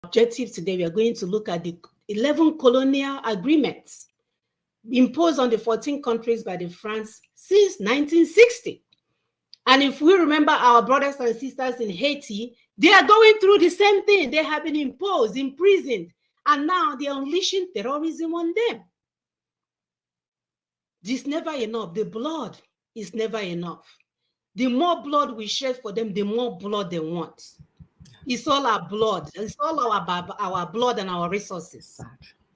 objective today, we are going to look at the 11 colonial agreements imposed on the 14 countries by the France since 1960. And if we remember our brothers and sisters in Haiti, they are going through the same thing. They have been imposed, imprisoned, and now they are unleashing terrorism on them. This is never enough. The blood is never enough. The more blood we shed for them, the more blood they want. It's all our blood. It's all our blood and our resources.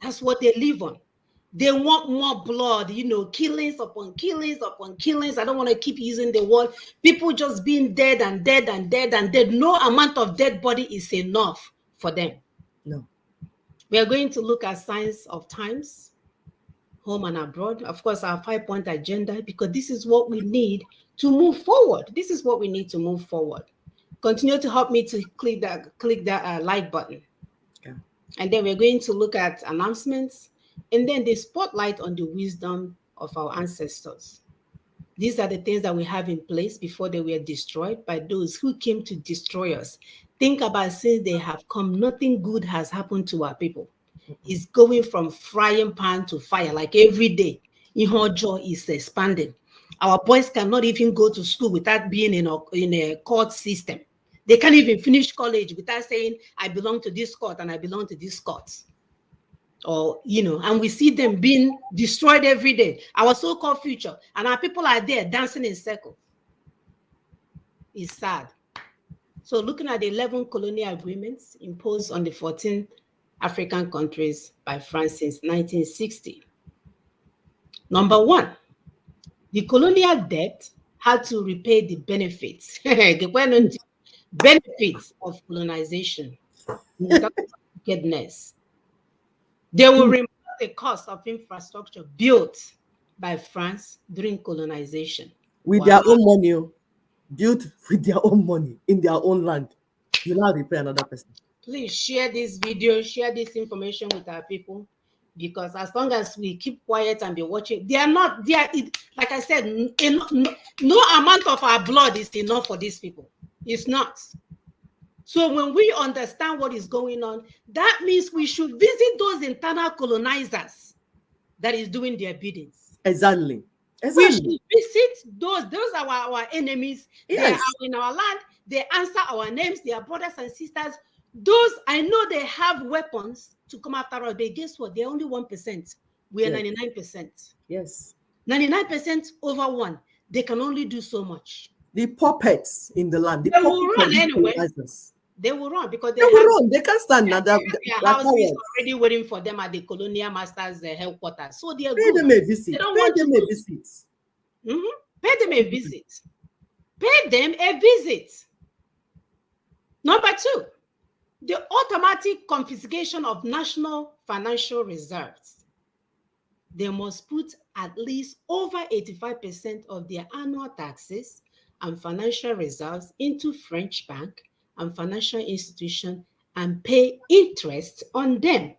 That's what they live on. They want more blood, you know, killings upon killings upon killings. I don't want to keep using the word. People just being dead and dead and dead and dead. No amount of dead body is enough for them. No. We are going to look at signs of times, home and abroad. Of course, our 5-point agenda, because this is what we need to move forward. This is what we need to move forward. Continue to help me to click that like button. Okay. And then we're going to look at announcements, and then the spotlight on the wisdom of our ancestors. These are the things that we have in place before they were destroyed by those who came to destroy us. Think about, since they have come, nothing good has happened to our people. It's going from frying pan to fire, like every day. Ihojo is expanding. Our boys cannot even go to school without being in a court system. They can't even finish college without saying, I belong to this court and I belong to this court. Or, you know, and we see them being destroyed every day. Our so-called future. And our people are there dancing in circles. It's sad. So looking at the 11 colonial agreements imposed on the 14 African countries by France since 1960. Number 1, the colonial debt had to repay the benefits. The benefits of colonization. Wickedness. They will remove the cost of infrastructure built by France during colonization. With their own money, built with their own money in their own land. You now repay another person. Please share this video, share this information with our people, because as long as we keep quiet and be watching, like I said, no amount of our blood is enough for these people. It's not. So when we understand what is going on, that means we should visit those internal colonizers that is doing their biddings. Exactly. We should visit those are our enemies. Yes. They are in our land. They answer our names. They are brothers and sisters. Those, I know they have weapons to come after us, but guess what? They're only 1%. We are 99%. Yes. 99% over 1. They can only do so much. The puppets in the land. They will run anyway. They will run because they will run. They can't stand now. Their house is already waiting for them at the colonial masters' headquarters. So they are Pay them a visit. They don't want them a visit. Pay them a visit. Pay them a visit. Number 2, the automatic confiscation of national financial reserves. They must put at least over 85% of their annual taxes and financial reserves into French bank and financial institution and pay interest on them.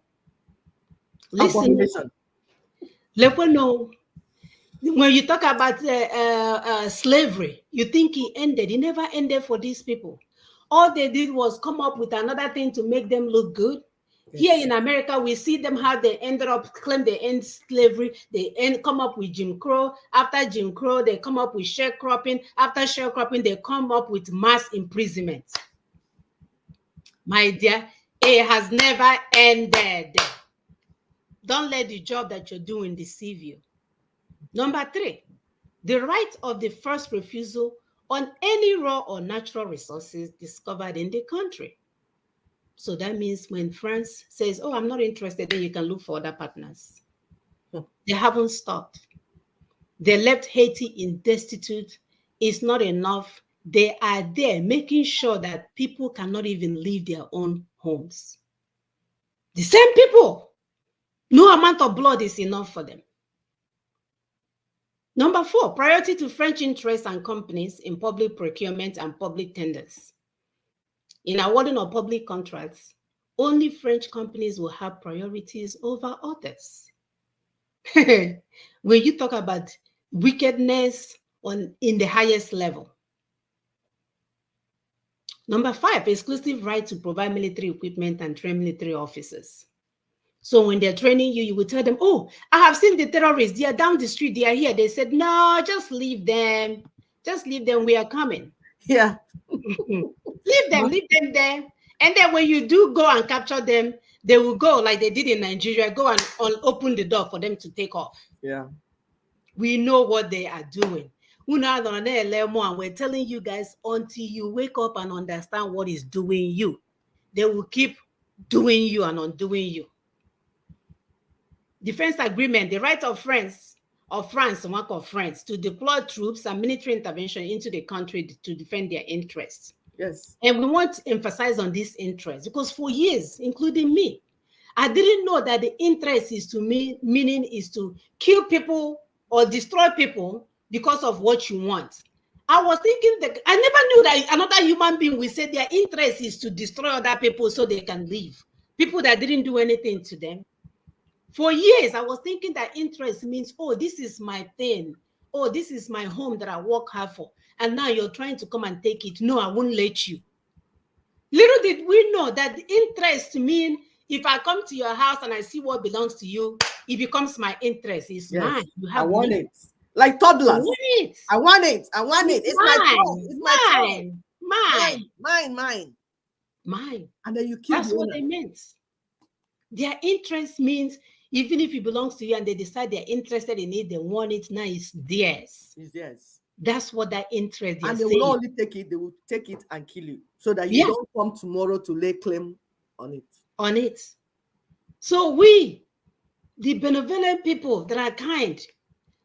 Listen, let me know. When you talk about slavery, you think it ended. It never ended for these people. All they did was come up with another thing to make them look good. Yes. Here in America, we see them how they ended up claim they end slavery. They come up with Jim Crow. After Jim Crow, they come up with sharecropping. After sharecropping, they come up with mass imprisonment. My dear, it has never ended. Don't let the job that you're doing deceive you. Number 3, the right of the first refusal on any raw or natural resources discovered in the country. So that means when France says, oh, I'm not interested, then you can look for other partners. They haven't stopped. They left Haiti in destitute. It's not enough. They are there making sure that people cannot even leave their own homes. The same people. No amount of blood is enough for them. Number 4, priority to French interests and companies in public procurement and public tenders. In awarding of public contracts, only French companies will have priorities over others. When you talk about wickedness in the highest level, Number 5, exclusive right to provide military equipment and train military officers. So when they're training you, you will tell them, oh, I have seen the terrorists. They are down the street. They are here. They said, no, just leave them. Just leave them. We are coming. Yeah. Leave them there. And then when you do go and capture them, they will go like they did in Nigeria, go and open the door for them to take off. Yeah. We know what they are doing. And we're telling you guys until you wake up and understand what is doing you. They will keep doing you and undoing you. Defense agreement, the right of France, work of France, to deploy troops and military intervention into the country to defend their interests. Yes. And we want to emphasize on this interest because for years, including me, I didn't know that the interest is to me, meaning is to kill people or destroy people because of what you want. I was thinking that I never knew that another human being will say their interest is to destroy other people so they can live. People that didn't do anything to them. For years, I was thinking that interest means, oh, this is my thing. Oh, this is my home that I work hard for. And now you're trying to come and take it. No, I won't let you. Little did we know that the interest mean if I come to your house and I see what belongs to you, it becomes my interest. It's mine. You have I want it. Like toddlers. I want it. I want it. I want it. It's mine. my toy. It's my mine. toy. Mine. Mine. And then you kill That's what they meant. Their interest means even if it belongs to you and they decide they're interested in it, they want it, now it's theirs. It's theirs. That's what that interest is. And they will not only take it, they will take it and kill you so that you don't come tomorrow to lay claim on it. So we, the benevolent people that are kind,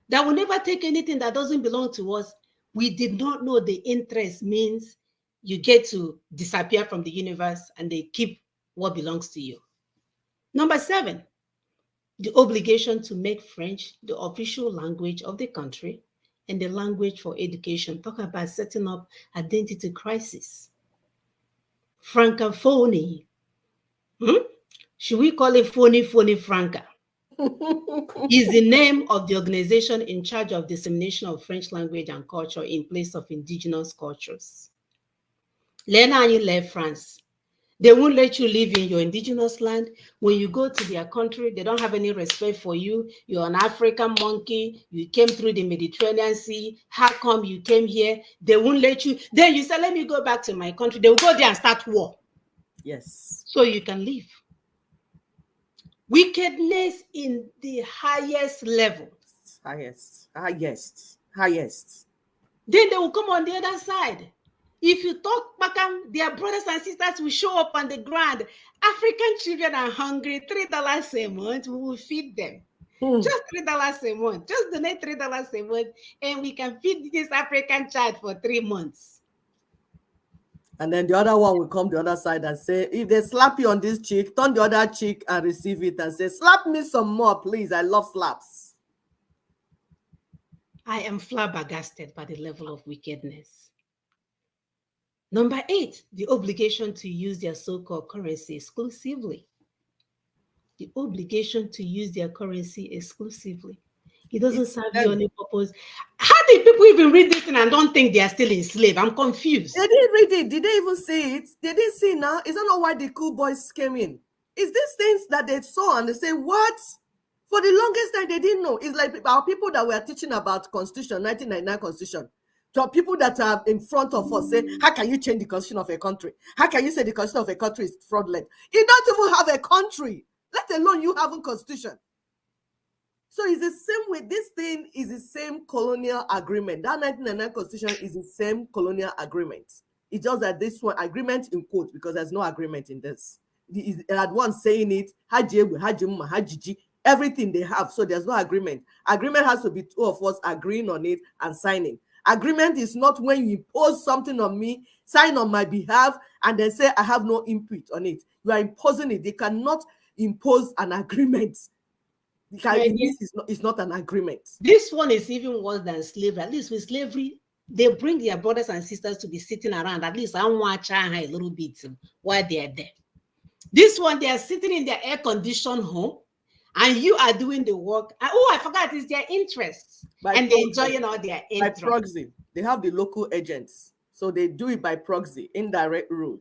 that will never take anything that doesn't belong to us, we did not know the interest means you get to disappear from the universe and they keep what belongs to you. Number 7, the obligation to make French the official language of the country and the language for education. Talk about setting up identity crisis. Francophony. Should we call it phony franca? Is the name of the organization in charge of dissemination of French language and culture in place of indigenous cultures. Learn how you left France. They won't let you live in your indigenous land. When you go to their country, they don't have any respect for you. You're an African monkey. You came through the Mediterranean Sea. How come you came here? They won't let you. Then you say, let me go back to my country. They will go there and start war. Yes. So you can live. Wickedness in the highest level. Highest. Then they will come on the other side. If you talk back, their brothers and sisters will show up on the ground. African children are hungry. $3 a month, we will feed them. Just $3 a month. Just donate $3 a month, and we can feed this African child for 3 months. And then the other one will come the other side and say, if they slap you on this cheek, turn the other cheek and receive it and say, slap me some more, please. I love slaps. I am flabbergasted by the level of wickedness. Number 8, the obligation to use their so-called currency exclusively. The obligation to use their currency exclusively. It doesn't serve you any purpose. How did people even read this thing and don't think they are still enslaved? I'm confused. They didn't read it. Did they even see it? They didn't see it now. Is that not why the cool boys came in? It's these things that they saw and they say, what? For the longest time, they didn't know. It's like our people that were teaching about Constitution, 1999 Constitution. So people that are in front of us say, how can you change the constitution of a country? How can you say the constitution of a country is fraudulent? You don't even have a country, let alone you having constitution. So it's the same way. This thing is the same colonial agreement. That 1999 constitution is the same colonial agreement. It's just that this one, agreement in quote, because there's no agreement in this. They had one saying it, everything they have. So there's no agreement. Agreement has to be 2 of us agreeing on it and signing. Agreement is not when you impose something on me, sign on my behalf, and then say I have no input on it. You are imposing it. They cannot impose an agreement. It's not an agreement. This one is even worse than slavery. At least with slavery, they bring their brothers and sisters to be sitting around. At least I want to try a little bit while they are there. This one, they are sitting in their air-conditioned home, and you are doing the work. I forgot, it's their interests. And they're enjoying all their interests. By proxy, they have the local agents. So they do it by proxy, indirect rule.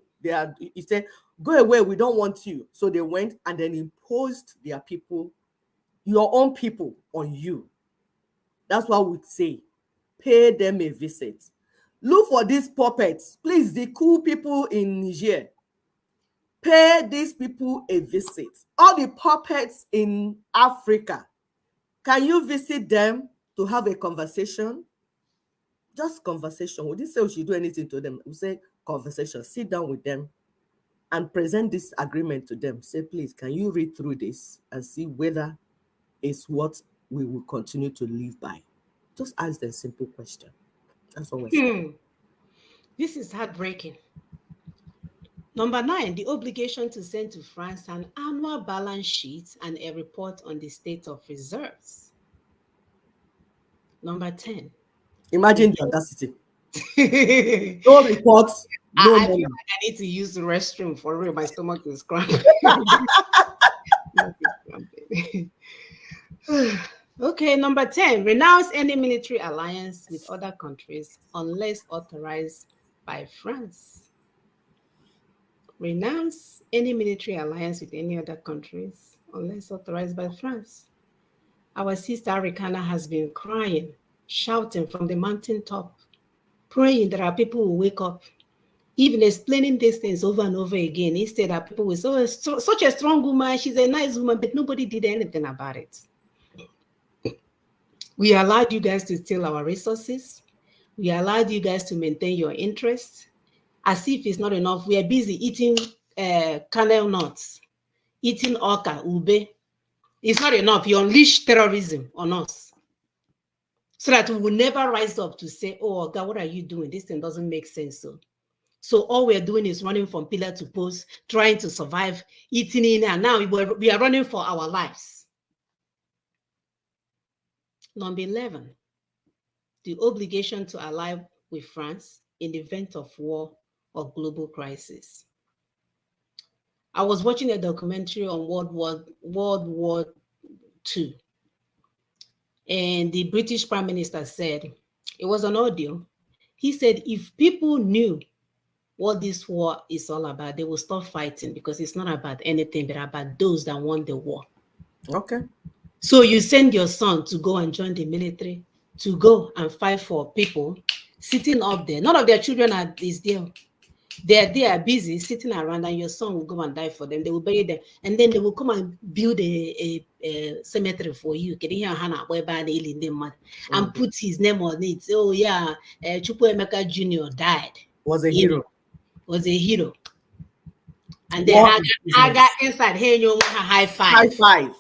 He said, go away, we don't want you. So they went and then imposed their people, your own people, on you. That's what we say. Pay them a visit. Look for these puppets. Please, the cool people in Niger, pay these people a visit. All the puppets in Africa, can you visit them to have a conversation? Just conversation. We didn't say we should do anything to them. We say conversation. Sit down with them and present this agreement to them. Say, please, can you read through this and see whether it's what we will continue to live by? Just ask them a simple question. That's all we're saying. This is heartbreaking. Number 9, the obligation to send to France an annual balance sheet and a report on the state of reserves. Number 10. Imagine the audacity. No reports, no I money. feel like I need to use the restroom for real. My stomach is cramping. Okay, number 10. Renounce any military alliance with other countries unless authorized by France. Renounce any military alliance with any other countries unless authorized by France. Our sister Arikana has been crying, shouting from the mountaintop, praying that our people will wake up, even explaining these things over and over again. Instead, our people will say, oh, such a strong woman, she's a nice woman, but nobody did anything about it. We allowed you guys to steal our resources. We allowed you guys to maintain your interests. As if it's not enough, we are busy eating kernel nuts, eating oka, ube. It's not enough. You unleash terrorism on us so that we will never rise up to say, oh, God, what are you doing? This thing doesn't make sense. So all we're doing is running from pillar to post, trying to survive, eating in, and now we are running for our lives. Number 11, the obligation to ally with France in the event of war or global crisis. I was watching a documentary on World War II, and the British Prime Minister said, it was an audio, he said, if people knew what this war is all about, they will stop fighting, because it's not about anything but about those that won the war. Okay. So you send your son to go and join the military, to go and fight for people sitting up there. None of their children is there. They are busy sitting around, and your son will go and die for them. They will bury them, and then they will come and build a cemetery for you. And put his name on it. Oh yeah, Chukwuemeka Jr. died. Was a hero. Was a hero. And then Haga inside, hey, you high five. High five.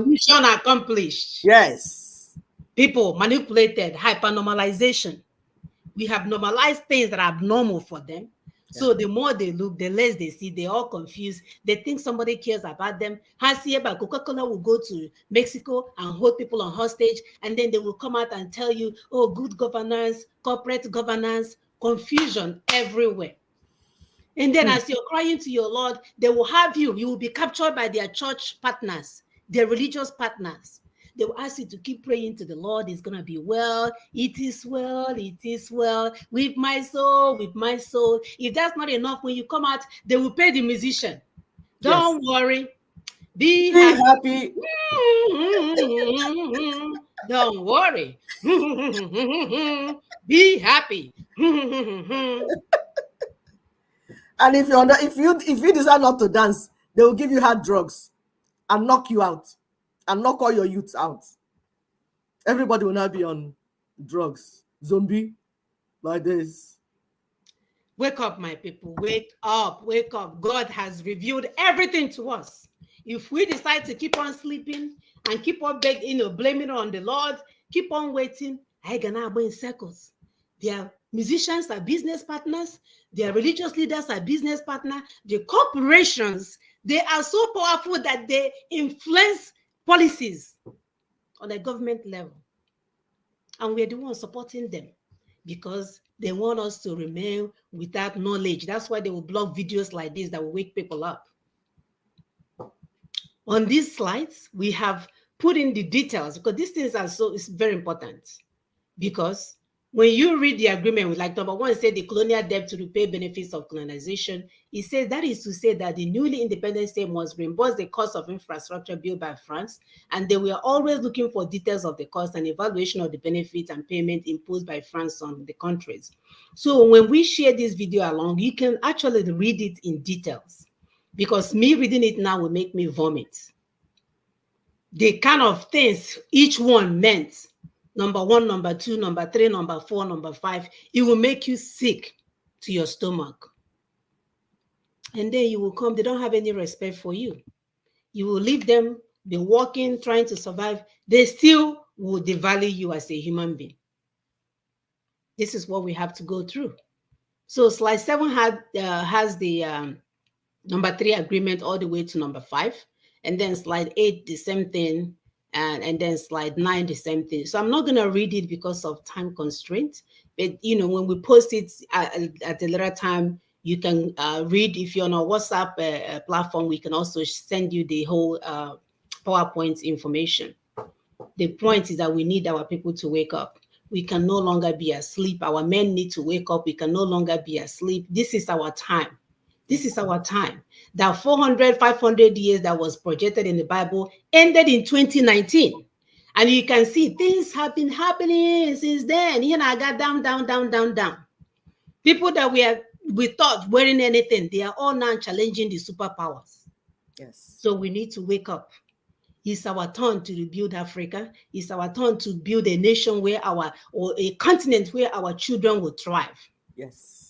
Mission accomplished. Yes. People manipulated, hypernormalization. We have normalized things that are abnormal for them. So the more they look, the less they see. They're all confused. They think somebody cares about them. Hasieba, Coca-Cola will go to Mexico and hold people on hostage, and then they will come out and tell you, oh, good governance, corporate governance, confusion everywhere. And then as you're crying to your Lord, they will have you. You will be captured by their church partners, their religious partners. They will ask you to keep praying to the Lord. It's going to be well. It is well. It is well. With my soul, with my soul. If that's not enough, when you come out, they will pay the musician. Don't worry. Be happy. Don't worry. Be happy. And if you decide not to dance, they will give you hard drugs and knock you out and knock all your youths out. Everybody will now be on drugs. Zombie like this. Wake up, my people. Wake up. Wake up. God has revealed everything to us. If we decide to keep on sleeping and keep on begging, blaming on the Lord, keep on waiting, I gonna go in circles. Their musicians are business partners. Their religious leaders are business partners. The corporations, they are so powerful that they influence policies on a government level. And we're the ones supporting them because they want us to remain without knowledge. That's why they will block videos like this that will wake people up. On these slides, we have put in the details because these things are it's very important because When you read the agreement, like number one, said the colonial debt to repay benefits of colonization. It says that is to say that the newly independent state must reimburse the cost of infrastructure built by France, and they were always looking for details of the cost and evaluation of the benefits and payment imposed by France on the countries. So when we share this video along, you can actually read it in details, because me reading it now will make me vomit. The kind of things each one meant, number one, number two, number three, number four, number five, it will make you sick to your stomach. And then you will come, they don't have any respect for you. You will leave them, be working, trying to survive. They still will devalue you as a human being. This is what we have to go through. So slide 7 has the number 3 agreement all the way to number 5. And then slide 8, the same thing. And then slide 9, the same thing. So I'm not going to read it because of time constraint. But, when we post it at a later time, you can read. If you're on a WhatsApp platform, we can also send you the whole PowerPoint information. The point is that we need our people to wake up. We can no longer be asleep. Our men need to wake up. We can no longer be asleep. This is our time. This is our time. That 400, 500 years that was projected in the Bible ended in 2019. And you can see things have been happening since then. I got down, down, down, down, down. People that we thought weren't anything, they are all now challenging the superpowers. Yes. So we need to wake up. It's our turn to rebuild Africa. It's our turn to build a nation or a continent where our children will thrive. Yes.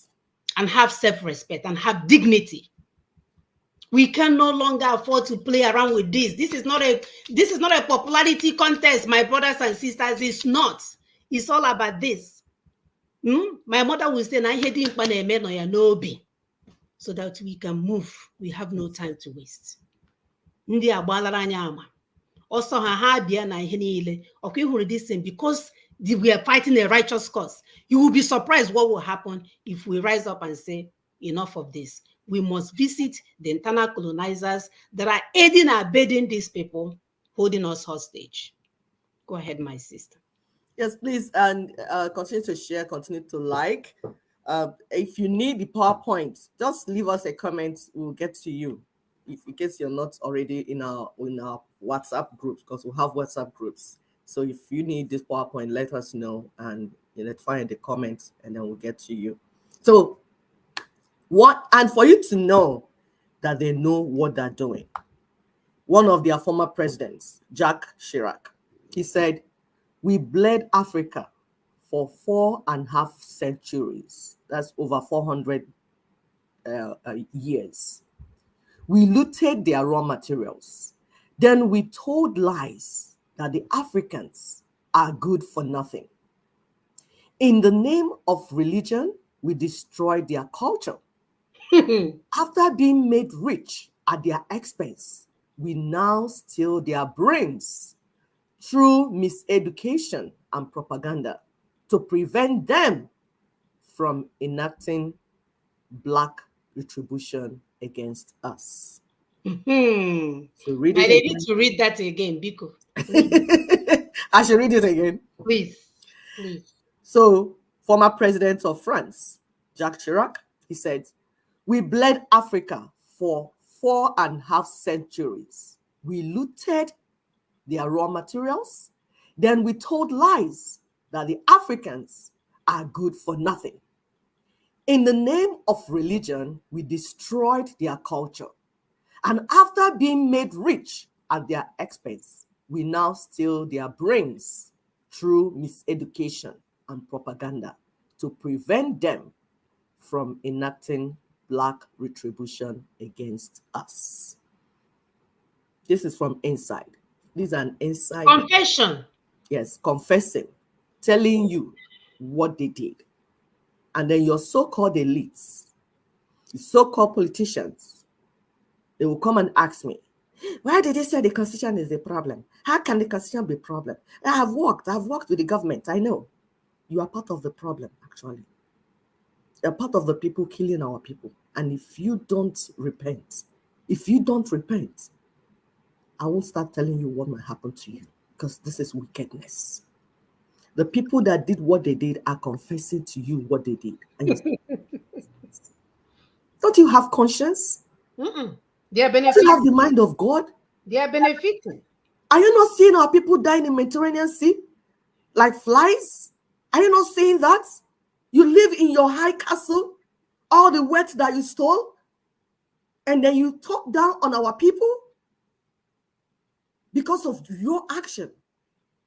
And have self-respect and have dignity. We can no longer afford to play around with this. This is not a popularity contest, my brothers and sisters. It's not. It's all about this. My mother will say, so that we can move. We have no time to waste. Also, this thing because we are fighting a righteous cause. You will be surprised what will happen if we rise up and say, enough of this. We must visit the internal colonizers that are aiding and abetting these people, holding us hostage. Go ahead, my sister. Yes, please, and continue to share, continue to like. If you need the PowerPoint, just leave us a comment. We'll get to you. In case you're not already in our WhatsApp groups, because we'll have WhatsApp groups. So if you need this PowerPoint, let us know, and let's find the comments, and then we'll get to you. So and for you to know that they know what they're doing, one of their former presidents, Jacques Chirac, he said, "We bled Africa for 4.5 centuries. That's over 400 years. We looted their raw materials. Then we told lies that the Africans are good for nothing. In the name of religion, we destroyed their culture. After being made rich at their expense, we now steal their brains through miseducation and propaganda to prevent them from enacting Black retribution against us." So read it I again. need to read that again, Biko. I should read it again. Please. So, former president of France, Jacques Chirac, he said, "We bled Africa for 4.5 centuries. We looted their raw materials. Then we told lies that the Africans are good for nothing. In the name of religion, we destroyed their culture. And after being made rich at their expense, we now steal their brains through miseducation and propaganda to prevent them from enacting Black retribution against us." This is from inside. This is an inside Confession. Yes, confessing, telling you what they did. And then your so-called elites, the so-called politicians, they will come and ask me, "Why did they say the constitution is a problem? How can the constitution be a problem? I've worked with the government. I know." You are part of the problem, actually. You're part of the people killing our people. And if you don't repent, I won't start telling you what might happen to you, because this is wickedness. The people that did what they did are confessing to you what they did. And don't you have conscience? Mm-mm. They are Don't you have the benefiting. mind of God? They are benefiting. Are you not seeing our people dying in Mediterranean Sea like flies? Are you not seeing that? You live in your high castle, all the wealth that you stole, and then you talk down on our people because of your action.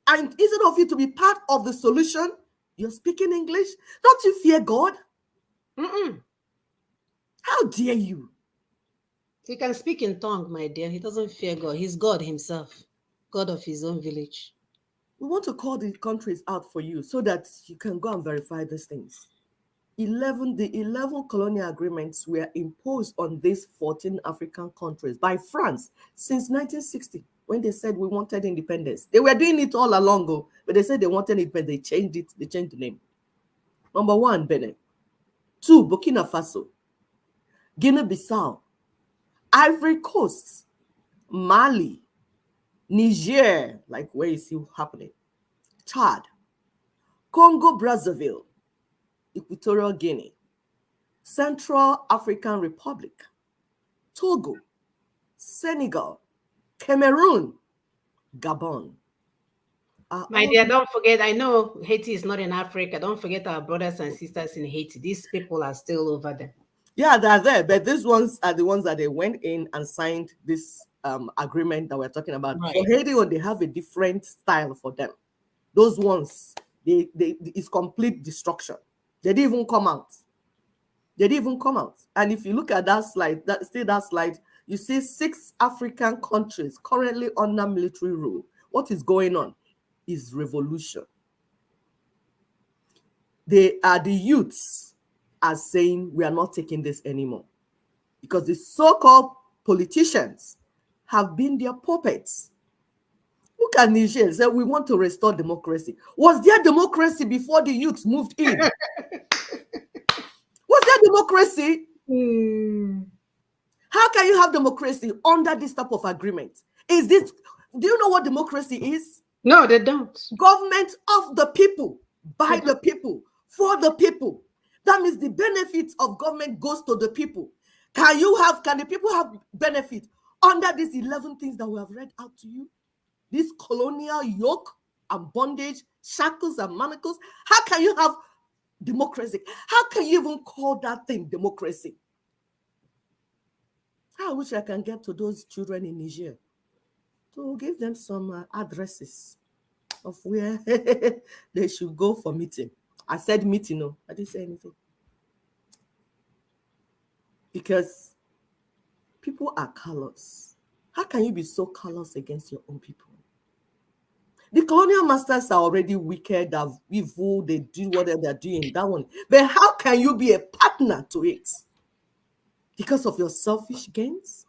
And instead of you to be part of the solution, you're speaking English. Don't you fear God? Mm-mm. How dare you? He can speak in tongue, my dear. He doesn't fear God. He's God himself, God of his own village. We want to call the countries out for you so that you can go and verify these things. The 11 colonial agreements were imposed on these 14 African countries by France since 1960, when they said we wanted independence. They were doing it all along, but they said they wanted it, but they changed it. They changed the name. Number 1, Benin. 2, Burkina Faso. Guinea-Bissau. Ivory Coast. Mali. Niger, like where is it happening? Chad. Congo Brazzaville. Equatorial Guinea. Central African Republic. Togo. Senegal, Cameroon, Gabon. My dear, don't forget, I know Haiti is not in Africa. Don't forget our brothers and sisters in Haiti. These people are still over there. Yeah, they're there, but these ones are the ones that they went in and signed this agreement that we're talking about. Right. For Haiti, they have a different style for them. Those ones, it's complete destruction. They didn't even come out. They didn't even come out. And if you look at that slide, that slide, you see 6 African countries currently under military rule. What is going on is revolution. The youths are saying we are not taking this anymore because the so-called politicians have been their puppets. Look at Niger, say we want to restore democracy. Was there democracy before the youths moved in? Was there democracy? How can you have democracy under this type of agreement? Do you know what democracy is? No, they don't. Government of the people, by the people, for the people. That means the benefits of government goes to the people. Can the people have benefit under these 11 things that we have read out to you? This colonial yoke and bondage, shackles and manacles. How can you have democracy? How can you even call that thing democracy? I wish I can get to those children in Niger to give them some addresses of where they should go for meeting. I said meeting, no, I didn't say anything. Because people are callous. How can you be so callous against your own people? The colonial masters are already wicked, they're evil, they do whatever they're doing, that one. But how can you be a partner to it? Because of your selfish gains?